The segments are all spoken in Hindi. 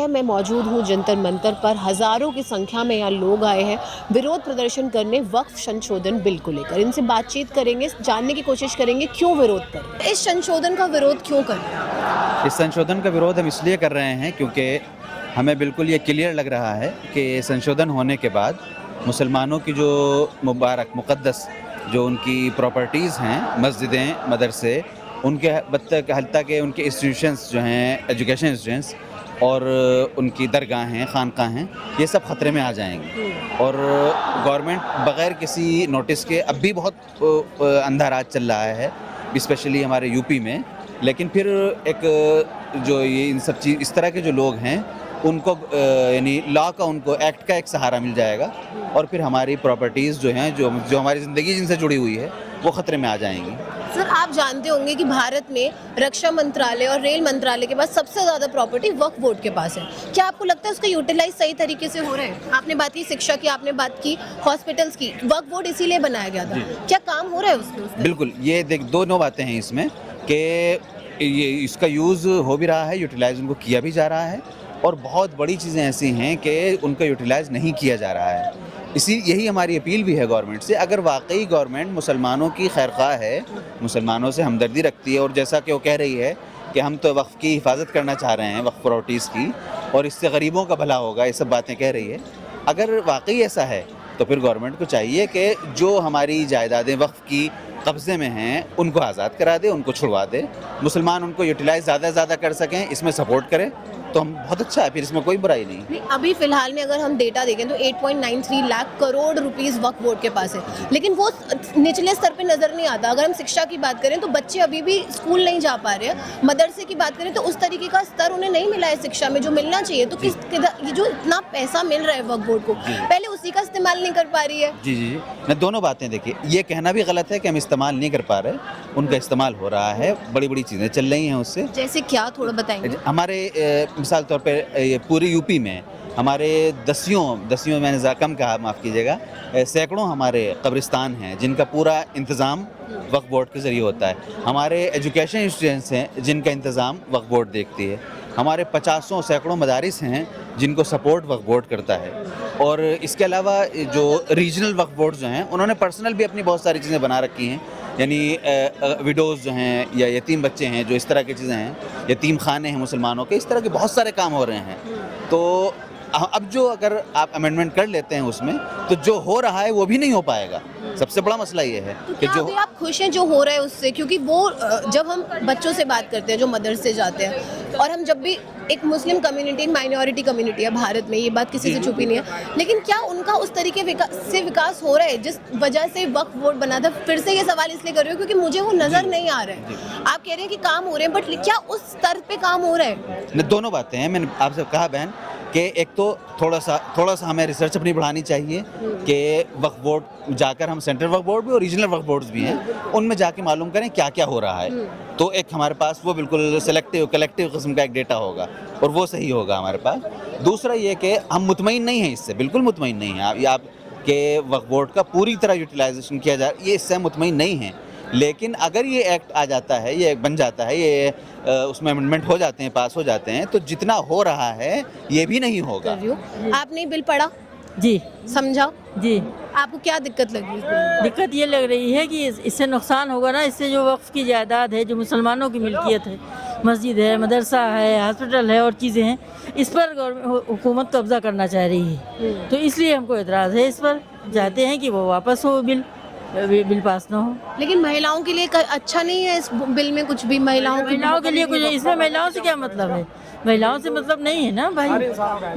है, मैं मौजूद हूँ जंतर मंतर पर। हज़ारों की संख्या में यहाँ लोग आए हैं विरोध प्रदर्शन करने वक्फ संशोधन बिल को लेकर। इनसे बातचीत करेंगे, जानने की कोशिश करेंगे क्यों विरोध कर रहे हैं, इस संशोधन का विरोध क्यों कर रहे हैं। इस संशोधन का विरोध हम इसलिए कर रहे हैं क्योंकि हमें बिल्कुल ये क्लियर लग रहा है कि संशोधन होने के बाद मुसलमानों की जो मुबारक मुक़द्दस जो उनकी प्रॉपर्टीज़ हैं, मस्जिदें, मदरसे, उनके हत्ता के उनके इंस्टीट्यूशंस जो हैं, एजुकेशन इंस्टीट्यूशंस और उनकी दरगाहें, खानकाहें, ये सब ख़तरे में आ जाएंगी। और गवर्नमेंट बग़ैर किसी नोटिस के अब भी बहुत अंधा राज चल रहा है, स्पेशली हमारे यूपी में। लेकिन फिर एक जो ये इन सब चीज़ इस तरह के जो लोग हैं उनको यानी लॉ का, उनको एक्ट का एक सहारा मिल जाएगा और फिर हमारी प्रॉपर्टीज़ जो हैं, जो हमारी ज़िंदगी जिनसे जुड़ी हुई है, वो ख़तरे में आ जाएंगी। सर, आप जानते होंगे कि भारत में रक्षा मंत्रालय और रेल मंत्रालय के पास सबसे ज़्यादा प्रॉपर्टी वक्फ बोर्ड के पास है। क्या आपको लगता है उसका यूटिलाइज सही तरीके से हो रहा है? आपने बात की शिक्षा की, आपने बात की हॉस्पिटल्स की, वक्फ बोर्ड इसीलिए बनाया गया था। क्या काम हो रहा है उसमें? बिल्कुल, ये दोनों बातें हैं इसमें कि ये इसका यूज़ हो भी रहा है, यूटिलाइज़ उनको किया भी जा रहा है, और बहुत बड़ी चीज़ें ऐसी हैं कि उनका यूटिलाइज़ नहीं किया जा रहा है। यही हमारी अपील भी है गवर्नमेंट से। अगर वाकई गवर्नमेंट मुसलमानों की खैरख्वाह है, मुसलमानों से हमदर्दी रखती है, और जैसा कि वो कह रही है कि हम तो वक्फ़ की हिफाजत करना चाह रहे हैं, वक्फ़ प्रॉपर्टीज़ की, और इससे गरीबों का भला होगा, ये सब बातें कह रही है। अगर वाकई ऐसा है तो फिर गवर्नमेंट को चाहिए कि जो हमारी जायदादें वक्फ़ की कब्ज़े में हैं उनको आज़ाद करा दे, उनको छुड़वा दे, मुसलमान उनको यूटिलाइज़ ज़्यादा से ज़्यादा कर सकें, इसमें सपोर्ट करें तो हम बहुत अच्छा है, फिर इसमें कोई बुराई नहीं। अभी फिलहाल में अगर हम डेटा देखें तो 8.93 लाख करोड़ रुपीस वक्फ बोर्ड के पास है, लेकिन वो निचले स्तर पे नज़र नहीं आता। अगर हम शिक्षा की बात करें तो बच्चे अभी भी स्कूल नहीं जा पा रहे हैं। मदरसे की बात करें तो उस तरीके का स्तर उन्हें नहीं मिला है शिक्षा में जो मिलना चाहिए। तो ये जो इतना पैसा मिल रहा है वक्फ बोर्ड को, पहले उसी का इस्तेमाल नहीं कर पा रही है। जी, मैं दोनों बातें देखिए, ये कहना भी गलत है कि हम इस्तेमाल नहीं कर पा रहे, उनका इस्तेमाल हो रहा है, बड़ी बड़ी चीज़ें चल रही हैं उससे। जैसे क्या, थोड़ा बताएंगे? हमारे मिसाल तौर पर ये पूरी यूपी में हमारे दसियों मैंने कम कहा, माफ़ कीजिएगा, सैकड़ों हमारे कब्रिस्तान हैं जिनका पूरा इंतज़ाम वक्फ बोर्ड के ज़रिए होता है। हमारे एजुकेशन इंस्टीट्यूशंस हैं जिनका इंतज़ाम वक्फ बोर्ड देखती है। हमारे 50 सैकड़ों मदारिस हैं जिनको सपोर्ट वक्फ बोर्ड करता है। और इसके अलावा जो रीजनल वक्फ बोर्ड जो हैं उन्होंने पर्सनल भी अपनी बहुत सारी चीज़ें बना रखी हैं, यानी विडोज़ जो हैं या यतीम बच्चे हैं, जो इस तरह की चीज़ें हैं, यतीम खाने हैं मुसलमानों के, इस तरह के बहुत सारे काम हो रहे हैं। तो अब जो अगर आप अमेंडमेंट कर लेते हैं उसमें, तो जो हो रहा है वो भी नहीं हो पाएगा। सबसे बड़ा मसला ये है तो कि जो अभी आप खुश हैं जो हो रहा है उससे? क्योंकि वो जब हम बच्चों से बात करते हैं जो मदरसे जाते हैं, और हम जब भी, एक मुस्लिम कम्युनिटी, माइनॉरिटी कम्युनिटी है भारत में, ये बात किसी से छुपी नहीं है, लेकिन क्या उनका उस तरीके से विकास हो रहा है जिस वजह से वक्फ बोर्ड बना था? फिर से ये सवाल इसलिए कर रही हूँ क्योंकि मुझे वो नज़र नहीं आ रहा है। आप कह रहे हैं कि काम हो रहे हैं, बट क्या उस स्तर पे काम हो रहा है? दोनों बातें हैं। मैंने आपसे कहा बहन कि एक तो थोड़ा सा हमें रिसर्च अपनी बढ़ानी चाहिए कि वक्फ बोर्ड जाकर, हम सेंट्रल वक्फ बोर्ड भी और रीजनल वक्फ बोर्ड्स भी हैं, उनमें जाके मालूम करें क्या क्या हो रहा है। तो एक हमारे पास वो बिल्कुल कलेक्टिव किस्म का एक डेटा होगा और वो सही होगा हमारे पास। दूसरा ये कि हम मुतमईन नहीं हैं इससे, बिल्कुल मुतमईन नहीं हैं आप के वक्फ बोर्ड का पूरी तरह यूटिलाइजेशन किया जाए, ये इससे मुतमईन नहीं हैं। लेकिन अगर ये एक्ट आ जाता है, ये बन जाता है, ये उसमें अमेंडमेंट हो जाते हैं, पास हो जाते हैं, तो जितना हो रहा है ये भी नहीं होगा। आपने बिल पढ़ा? जी, समझा? जी। आपको क्या दिक्कत लगी? दिक्कत ये लग रही है कि इससे नुकसान होगा ना, इससे जो वक्फ की जायदाद है, जो मुसलमानों की मिल्कियत है, मस्जिद है, मदरसा है, हॉस्पिटल है और चीज़ें हैं, इस पर हुकूमत कब्ज़ा करना चाह रही है। तो इसलिए हमको एतराज़ है इस पर, चाहते हैं कि वो वापस हो, बिल पास ना हो। लेकिन महिलाओं के लिए अच्छा नहीं है इस बिल में कुछ भी? महिलाओं के लिए कुछ, इसमें महिलाओं से क्या मतलब है? महिलाओं से मतलब नहीं है ना भाई,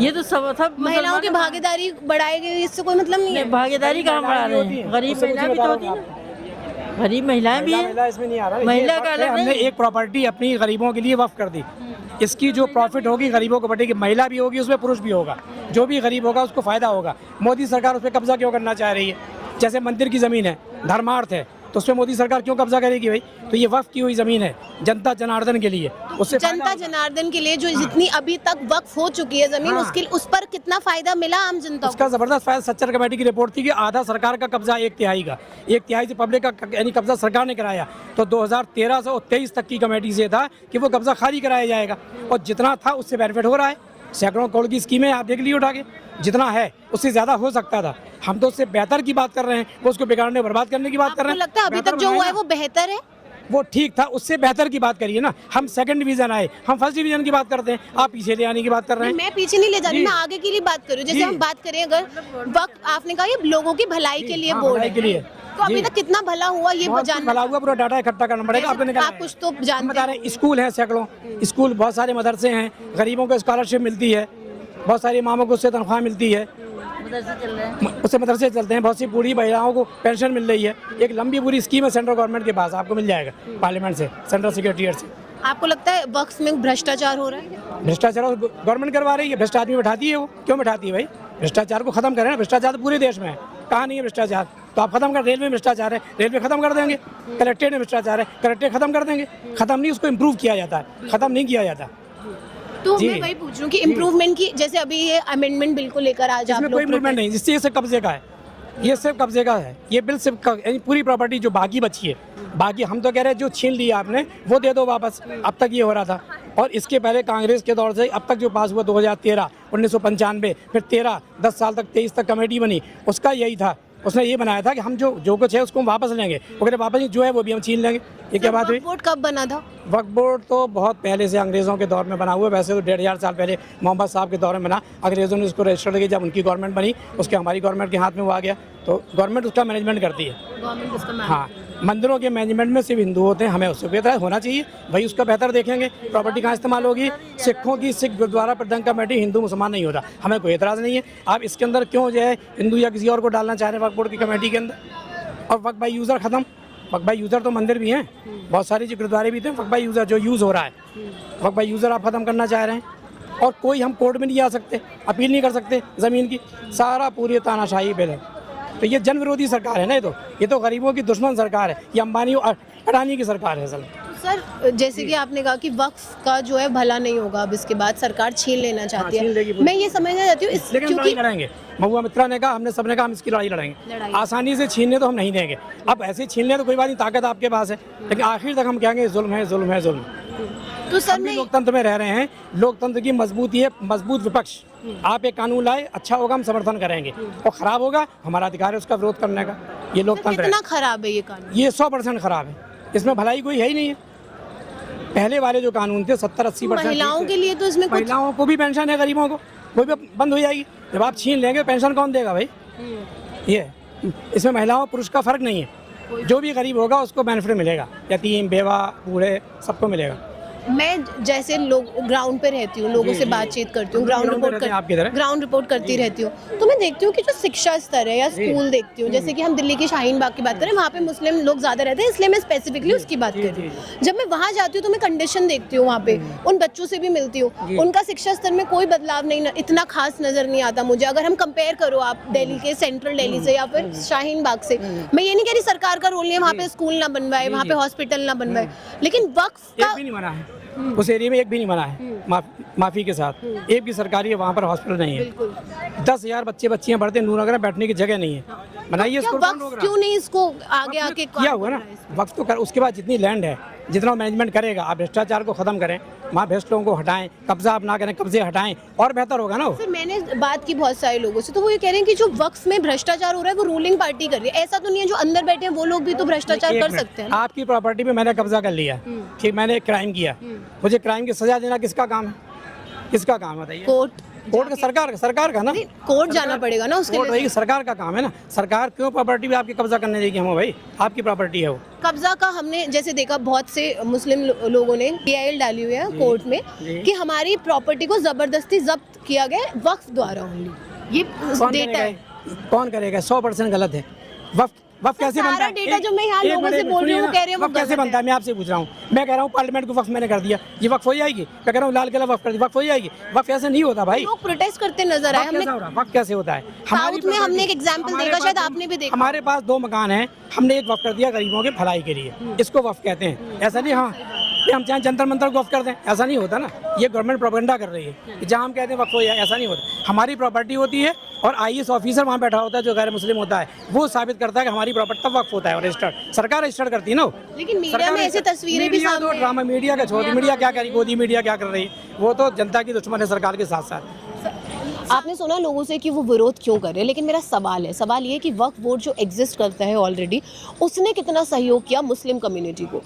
ये तो सब महिलाओं की भागीदारी बढ़ाई गई, इससे कोई मतलब नहीं है। भागीदारी कहाँ बढ़ा रहे हैं? गरीब महिलाएं भी तो होती है ना, गरीब महिलाएं भी हैं। इसमें नहीं आ रहा, महिला का अलग हमने एक प्रॉपर्टी अपनी गरीबों के लिए वक्फ कर दी, इसकी जो प्रॉफिट होगी गरीबों को बटेगी, महिला भी होगी उसमें, पुरुष भी होगा, जो भी गरीब होगा उसको फ़ायदा होगा। मोदी सरकार उस पर कब्जा क्यों करना चाह रही है? जैसे मंदिर की ज़मीन है, धर्मार्थ है, तो उसमें मोदी सरकार क्यों कब्जा करेगी भाई? तो ये वक्फ की हुई ज़मीन है जनता जनार्दन के लिए, उससे जनता जनार्दन के लिए जो जितनी अभी तक वक्फ हो चुकी है ज़मीन, उसके उस पर कितना फ़ायदा मिला आम जनता को? उसका ज़बरदस्त फ़ायदा। सच्चर कमेटी की रिपोर्ट थी कि आधा सरकार का कब्जा, 1/3 का, 1/3 से पब्लिक का, यानी कब्जा सरकार ने कराया। तो 2013 से 23 तक की कमेटी से था कि वो कब्जा खाली कराया जाएगा, और जितना था उससे बेनिफिट हो रहा है। सैकड़ों करोड़ की स्कीमें आप देख लीजिए उठा के, जितना है उससे ज़्यादा हो सकता था। हम तो उससे बेहतर की बात कर रहे हैं, वो उसको बिगाड़ने बर्बाद करने की बात कर आपको रहे हैं। लगता है अभी तक जो हुआ है वो बेहतर है? वो ठीक था, उससे बेहतर की बात करिए ना। हम सेकंड डिवीजन आए, हम फर्स्ट डिवीजन की बात करते हैं, आप पीछे ले आने की बात कर रहे हैं। मैं पीछे नहीं ले जा रही, जी। मैं आगे के लिए बात कर रही हूँ। जैसे जी। हम बात करें, अगर वक्त आपने कहा ये लोगों की भलाई के लिए हाँ, बोर्ड भलाई है, के लिए। तो अभी जी। तक कितना भला हुआ ये बहुत कुछ जानना भला हुआ, पूरा डाटा इकट्ठा करना पड़ेगा। आपको निकालना आप कुछ तो हम जानते बता रहे हैं, स्कूल हैं सैकड़ों, स्कूल बहुत सारे मदरसे हैं, गरीबों को स्कॉलरशिप मिलती है, बहुत सारी इमामों को उससे तनख्वाह मिलती है, मदरसे चल रहे हैं। उससे मदरसे चलते हैं, बहुत सी बूढ़ी महिलाओं को पेंशन मिल रही है। एक लंबी पूरी स्कीम है सेंट्रल गवर्नमेंट के पास, आपको मिल जाएगा पार्लियामेंट से, सेंट्रल सेक्रेटरीट से। आपको लगता है वक्फ में भ्रष्टाचार हो रहा है? भ्रष्टाचार गवर्नमेंट करवा रही है, भ्रष्ट आदमी बैठाती है, वो क्यों बैठाती है भाई? भ्रष्टाचार को खत्म करें ना, भ्रष्टाचार तो पूरे देश में है, कहाँ नहीं है भ्रष्टाचार? तो आप खत्म कर, रेलवे में भ्रष्टाचार है, रेलवे खत्म कर देंगे। कलेक्ट्रेट में भ्रष्टाचार है, कलेक्ट्रेट खत्म कर देंगे। खत्म नहीं, उसको इम्प्रूव किया जाता है, खत्म नहीं किया जाता। तो जी। मैं वही पूछ रही हूँ कि इम्प्रूवमेंट की, जैसे अभी ये अमेंडमेंट बिल को लेकर आज आप इसमें लोग कोई इम्प्रूवमेंट नहीं, जिससे ये सिर्फ कब्जे का है, ये सिर्फ कब्जे का है। ये बिल सिर्फ यानी पूरी प्रॉपर्टी जो बाकी बची है, बाकी हम तो कह रहे हैं जो छीन लिया आपने वो दे दो वापस। अब तक ये हो रहा था, और इसके पहले कांग्रेस के दौर से अब तक जो पास हुआ 2013, 1995, फिर 13, 10 साल तक, 23 तक कमेटी बनी, उसका यही था। उसने ये बनाया था कि हम जो कुछ है उसको हम वापस लेंगे, वो कहते वापस नहीं, जो है वो भी हम छीन लेंगे। ये क्या बात हुई? वक्फ बोर्ड कब बना था? वक्फ बोर्ड तो बहुत पहले से अंग्रेज़ों के दौर में बना हुआ है। वैसे तो 1500 साल पहले मोहम्मद साहब के दौर में बना, अंग्रेज़ों ने उसको रजिस्टर किया, जब उनकी गवर्नमेंट बनी उसके हमारी गवर्नमेंट के हाथ में वो आ गया, तो गवर्नमेंट उसका मैनेजमेंट करती है। गवर्नमेंट उसका हाँ, मंदिरों के मैनेजमेंट में सिर्फ हिंदू होते हैं, हमें उससे बेहतर होना चाहिए भाई, उसका बेहतर देखेंगे। प्रॉपर्टी कहाँ इस्तेमाल होगी? सिखों की सिख गुरुद्वारा प्रबंधन कमेटी, हिंदू मुसलमान नहीं होता, हमें कोई एतराज़ नहीं है। आप इसके अंदर क्यों जो है हिंदू या किसी और को डालना चाह रहे हैं वक्फ बोर्ड की कमेटी के अंदर? और वक्फ बाई यूज़र ख़त्म, वक्फ बाई यूज़र तो मंदिर भी हैं, बहुत सारे जो गुरुद्वारे भी थे, वक्फ बाई यूज़र जो यूज़ हो रहा है, वक्फ बाई यूज़र आप ख़त्म करना चाह रहे हैं। और कोई हम कोर्ट में नहीं जा सकते, अपील नहीं कर सकते ज़मीन की, सारा पूरी तानाशाही बिल है। तो ये जन विरोधी सरकार है ना, ये तो गरीबों की दुश्मन सरकार है, ये अंबानी और अडानी की सरकार है असल में। सर, जैसे कि आपने कहा कि वक्फ का जो है भला नहीं होगा, अब इसके बाद सरकार छीन लेना चाहती छीन लेगी है। पूरी। मैं ये समझना चाहती हूँ लेकिन हम लड़ाई क्योंकि लड़ेंगे। महुआ मित्रा ने कहा, हमने सबने कहा हम इसकी लड़ाई लड़ेंगे। आसानी से छीनने तो हम नहीं देंगे। अब ऐसे छीन लें तो कोई बात नहीं, ताकत आपके पास है, लेकिन आखिर तक हम कहेंगे जुल्म है, जुल्म है, जुल्म। तो सर हम भी मैं लोकतंत्र में रह रहे हैं, लोकतंत्र की मजबूती है मजबूत विपक्ष। आप एक कानून लाए, अच्छा होगा हम समर्थन करेंगे, और खराब होगा हमारा अधिकार है उसका विरोध करने का। ये लोकतंत्र है। कितना खराब है ये कानून? ये 100% खराब है, इसमें भलाई कोई है ही नहीं है। पहले वाले जो कानून थे 70-80% महिलाओं के लिए तो इसमें कुछ महिलाओं को भी पेंशन है, गरीबों को वो भी बंद हो जाएगी। जब आप छीन लेंगे पेंशन कौन देगा भाई? ये इसमें महिलाओं पुरुष का फर्क नहीं है, जो भी गरीब होगा उसको बेनिफिट मिलेगा, यतीम, बेवा, बूढ़े, सबको मिलेगा। मैं जैसे लोग ग्राउंड पे रहती हूँ, लोगों से बातचीत करती हूँ, ग्राउंड ग्राउंड पे रहते हैं आपकी तरह? ग्राउंड रिपोर्ट करती रहती हूँ, तो मैं देखती हूँ कि जो शिक्षा स्तर है या स्कूल देखती हूँ, जैसे कि हम दिल्ली की शाहीन बाग की बात करें, वहाँ पे मुस्लिम लोग ज़्यादा रहते हैं, इसलिए मैं स्पेसिफिकली उसकी बात कर रही हूँ। जब मैं वहाँ जाती हूँ तो मैं कंडीशन देखती हूँ, वहाँ पे उन बच्चों से भी मिलती हूँ, उनका शिक्षा स्तर में कोई बदलाव नहीं, इतना खास नज़र नहीं आता मुझे। अगर हम कंपेयर करो आप दिल्ली के सेंट्रल दिल्ली से या फिर शाहीन बाग से, मैं ये नहीं कह रही सरकार का रोल नहीं है वहाँ पे स्कूल ना बनवाए, वहाँ पे हॉस्पिटल ना बनवाए, लेकिन वक्फ एक का भी नहीं बना है उस एरिया में, एक भी नहीं बना है माफी के साथ, एक भी सरकारी है वहाँ पर हॉस्पिटल नहीं है। बिल्कुल। 10,000 बच्चे बच्चियाँ पढ़ते हैं, नूरनगर में बैठने की जगह नहीं है। बनाइए क्या इसको, कौन रोक वक्फ रहा है? क्यों नहीं इसको आगे आके किया हुआ ना वक्त तो कर, उसके बाद जितनी लैंड है, जितना मैनेजमेंट करेगा, आप भ्रष्टाचार को खत्म करें, वहाँ भ्रष्ट लोगों को हटाएं, कब्जा आप ना करें, कब्जे हटाएं, और बेहतर होगा ना वो। फिर मैंने बात की बहुत सारे लोगों से, तो वो ये कह रहे हैं कि जो वक्फ में भ्रष्टाचार हो रहा है वो रूलिंग पार्टी कर रही है। ऐसा तो नहीं है जो अंदर बैठे हैं वो लोग भी तो भ्रष्टाचार एक कर मिनट, सकते हैं ना? आपकी प्रॉपर्टी पे मैंने कब्जा कर लिया कि मैंने क्राइम किया, मुझे क्राइम की सजा देना किसका काम है? किसका काम है बताइए? कोर्ट का, सरकार का ना। कोर्ट जाना पड़ेगा ना उसके कोर्ट लिए। वही सरकार का काम है ना। सरकार क्यों प्रॉपर्टी भी आपकी कब्जा करने देगी हमें भाई? आपकी प्रॉपर्टी है वो। कब्जा का हमने जैसे देखा, बहुत से मुस्लिम लोगों ने PIL डाली हुई है कोर्ट में कि हमारी प्रॉपर्टी को जबरदस्ती जब्त किया गया वक्फ द्वारा ओनली। ये डेटा है, कौन करेगा? 100% गलत है। वक्फ कैसे बनता सारा है? डेटा जो मैं यहाँ एक लोगों से मिनट बोल रही हूँ, सुनिए वो कह रहे हैं वो वक्फ कैसे गलत बनता है? मैं आपसे पूछ रहा हूँ। मैं कह रहा हूँ पार्लियामेंट को वक्फ मैंने कर दिया, ये वक्फ हो जाएगी? मैं कह रहा हूँ लाल किला वक्फ कर दिया, वक्फ हो जाएगी? वक्फ ऐसे नहीं होता भाई। लोग प्रोटेस्ट करते नजर आए। हमने वक्फ कैसे होता है? साउथ में हमने एक एग्जाम्पल देखा, शायद आपने भी देखा। हमारे पास 2 मकान हैं, हमने एक वक्फ कर दिया गरीबों के भलाई के लिए, इसको वक्फ कहते हैं। ऐसा नहीं, हाँ सकते हम चाहे जंतर मंतर को वक्फ कर दें, ऐसा नहीं होता ना। ये गवर्नमेंट प्रोपेगेंडा कर रही है कि जहाँ हम कहते हैं वक्फ हो जाए, ऐसा नहीं होता। हमारी प्रॉपर्टी होती है और IAS ऑफिसर वहाँ बैठा होता है जो गैर मुस्लिम होता है, वो साबित करता है कि हमारी प्रॉपर्टी तब वक्फ होता है और रजिस्टर्ड सरकार रजिस्टर्ड करती है ना। लेकिन मीडिया में ऐसी तस्वीरें भी सामने हैं। ड्रामा मीडिया का छोड़, मीडिया क्या करी, गोदी मीडिया क्या कर रही है, वो तो जनता की दुश्मन है सरकार के साथ साथ। आपने सुना लोगों से कि वो विरोध क्यों कर रहे हैं, लेकिन मेरा सवाल ये कि वक्फ बोर्ड जो एग्जिस्ट करता है ऑलरेडी, उसने कितना सहयोग किया मुस्लिम कम्युनिटी को,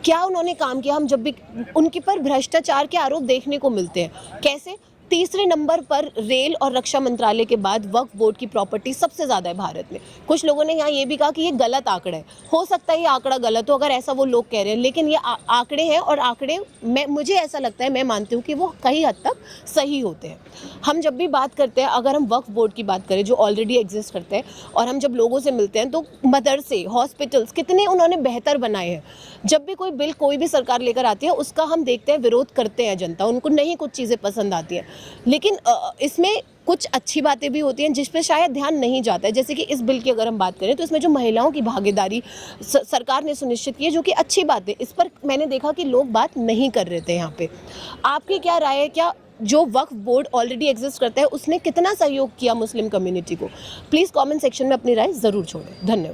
क्या उन्होंने काम किया। हम जब भी उनके पर भ्रष्टाचार के आरोप देखने को मिलते हैं, कैसे तीसरे नंबर पर रेल और रक्षा मंत्रालय के बाद वक्फ बोर्ड की प्रॉपर्टी सबसे ज़्यादा है भारत में। कुछ लोगों ने यहाँ ये भी कहा कि ये गलत आंकड़ा है, हो सकता है ये आंकड़ा गलत हो, अगर ऐसा वो लोग कह रहे हैं, लेकिन ये आंकड़े हैं और आंकड़े मुझे ऐसा लगता है, मैं मानती हूँ कि वो कहीं हद तक सही होते हैं। हम जब भी बात करते हैं, अगर हम वक्फ बोर्ड की बात करें जो ऑलरेडी एग्जिस्ट करते हैं, और हम जब लोगों से मिलते हैं तो मदरसे, हॉस्पिटल्स कितने उन्होंने बेहतर बनाए हैं। जब भी कोई बिल कोई भी सरकार लेकर आती है, उसका हम देखते हैं विरोध करते हैं जनता, उनको नहीं कुछ चीज़ें पसंद आती हैं, लेकिन इसमें कुछ अच्छी बातें भी होती हैं जिस पे शायद ध्यान नहीं जाता है। जैसे कि इस बिल की अगर हम बात करें तो इसमें जो महिलाओं की भागीदारी सरकार ने सुनिश्चित की है, जो कि अच्छी बात है। इस पर मैंने देखा कि लोग बात नहीं कर रहे थे यहाँ पे। आपकी क्या राय है, क्या जो वक्फ बोर्ड ऑलरेडी एग्जिस्ट करता है उसने कितना सहयोग किया मुस्लिम कम्युनिटी को? प्लीज़ कमेंट सेक्शन में अपनी राय ज़रूर छोड़ें। धन्यवाद।